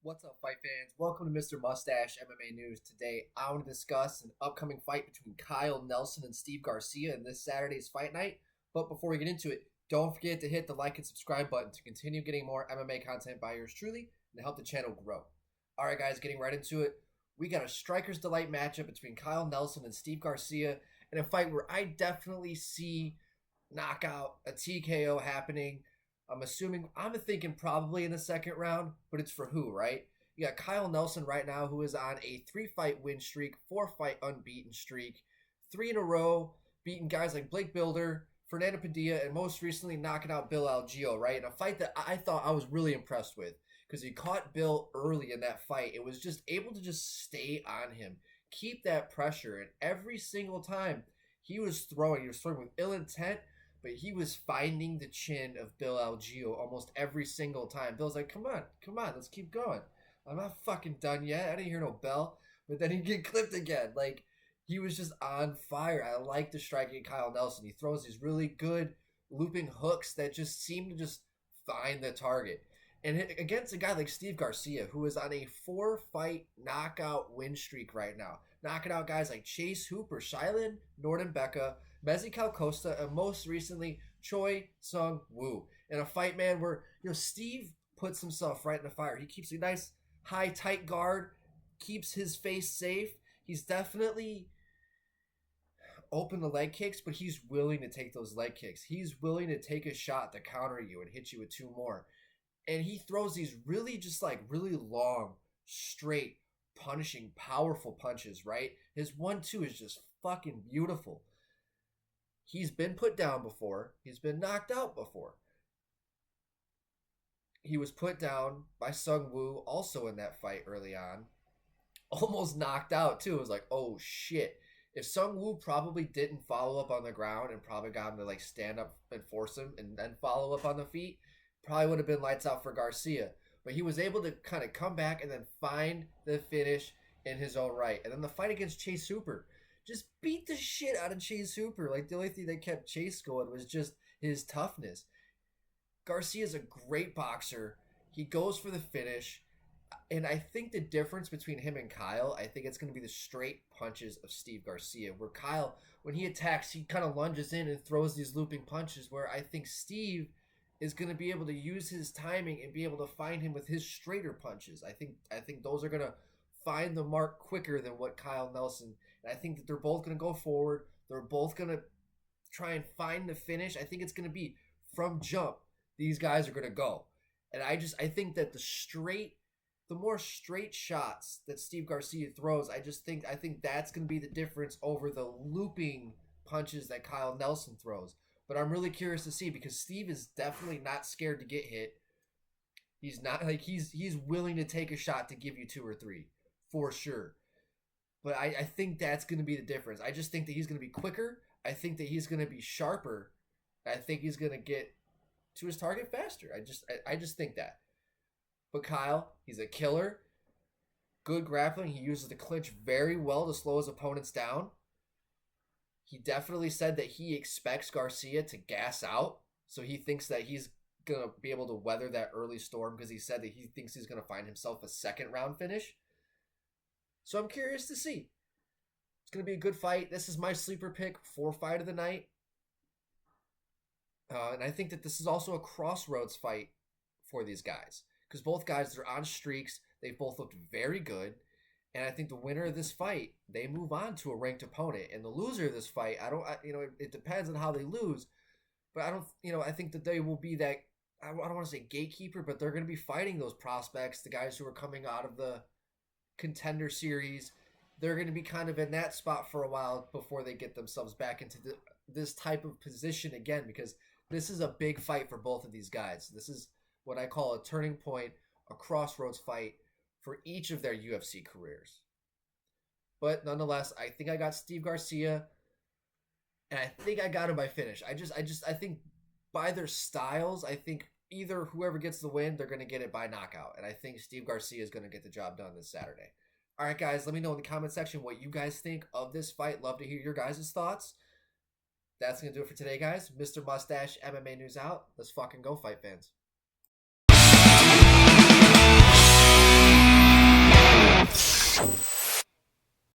What's up, fight fans? Welcome to Mr. Mustache MMA News. Today, I want to discuss an upcoming fight between Kyle Nelson and Steve Garcia in this Saturday's fight night. But before we get into it, don't forget to hit the like and subscribe button to continue getting more MMA content by yours truly and to help the channel grow. All right, guys, getting right into it. We got a Striker's Delight matchup between Kyle Nelson and Steve Garcia in a fight where I definitely see knockout, a TKO happening. I'm thinking probably in the second round, but it's for who, right? You got Kyle Nelson right now, who is on a 3-fight win streak, 4-fight unbeaten streak, 3 in a row, beating guys like Blake Builder, Fernando Padilla, and most recently knocking out Bill Algeo, right? In a fight that I thought I was really impressed with because he caught Bill early in that fight. It was just able to just stay on him, keep that pressure, and every single time he was throwing with ill intent, but he was finding the chin of Bill Algeo almost every single time. Bill's like, come on, let's keep going. I'm not fucking done yet. I didn't hear no bell. But then he'd get clipped again. Like, he was just on fire. I like the striking Kyle Nelson. He throws these really good looping hooks that just seem to just find the target. And against a guy like Steve Garcia, who is on a 4-fight knockout win streak right now, knocking out guys like Chase Hooper, Shylin Nordenbecka, Mezcal Costa, and most recently Choi Sung Woo. In a fight, man, where Steve puts himself right in the fire. He keeps a nice high tight guard, keeps his face safe. He's definitely open to leg kicks, but he's willing to take those leg kicks. He's willing to take a shot to counter you and hit you with 2 more. And he throws these really really long, straight, punishing, powerful punches, right? His 1-2 is just fucking beautiful. He's been put down before. He's been knocked out before. He was put down by Sung Woo also in that fight early on. Almost knocked out too. It was like, oh shit. If Sung Woo probably didn't follow up on the ground and probably got him to like stand up and force him and then follow up on the feet, probably would have been lights out for Garcia. But he was able to kind of come back and then find the finish in his own right. And then the fight against Chase Hooper, just beat the shit out of Chase Hooper. Like, the only thing that kept Chase going was just his toughness. Garcia's a great boxer. He goes for the finish. And I think the difference between him and Kyle, I think it's going to be the straight punches of Steve Garcia. Where Kyle, when he attacks, he kind of lunges in and throws these looping punches. Where I think Steve is going to be able to use his timing and be able to find him with his straighter punches. I think those are going to find the mark quicker than what Kyle Nelson. And I think that they're both going to go forward. They're both going to try and find the finish. I think it's going to be from jump. These guys are going to go. And I think that the more straight shots that Steve Garcia throws, I think that's going to be the difference over the looping punches that Kyle Nelson throws. But I'm really curious to see, because Steve is definitely not scared to get hit. He's not like he's willing to take a shot to give you 2 or 3 for sure. But I think that's going to be the difference. I just think that he's going to be quicker. I think that he's going to be sharper. I think he's going to get to his target faster. I just think that. But Kyle, he's a killer. Good grappling. He uses the clinch very well to slow his opponents down. He definitely said that he expects Garcia to gas out. So he thinks that he's going to be able to weather that early storm, because he said that he thinks he's going to find himself a second round finish. So I'm curious to see. It's going to be a good fight. This is my sleeper pick for fight of the night. And I think that this is also a crossroads fight for these guys, because both guys are on streaks. They've both looked very good. And I think the winner of this fight, they move on to a ranked opponent. And the loser of this fight, it depends on how they lose. But I think that they will be that, I don't want to say gatekeeper, but they're going to be fighting those prospects, the guys who are coming out of the contender series. They're going to be kind of in that spot for a while before they get themselves back into this type of position again, because this is a big fight for both of these guys. This is what I call a turning point, a crossroads fight for each of their UFC careers. But nonetheless, I think I got Steve Garcia, and I think I got him by finish. I think by their styles, I think either whoever gets the win, they're going to get it by knockout. And I think Steve Garcia is going to get the job done this Saturday. All right, guys, let me know in the comment section what you guys think of this fight. Love to hear your guys' thoughts. That's going to do it for today, guys. Mr. Mustache MMA News out. Let's fucking go, fight fans.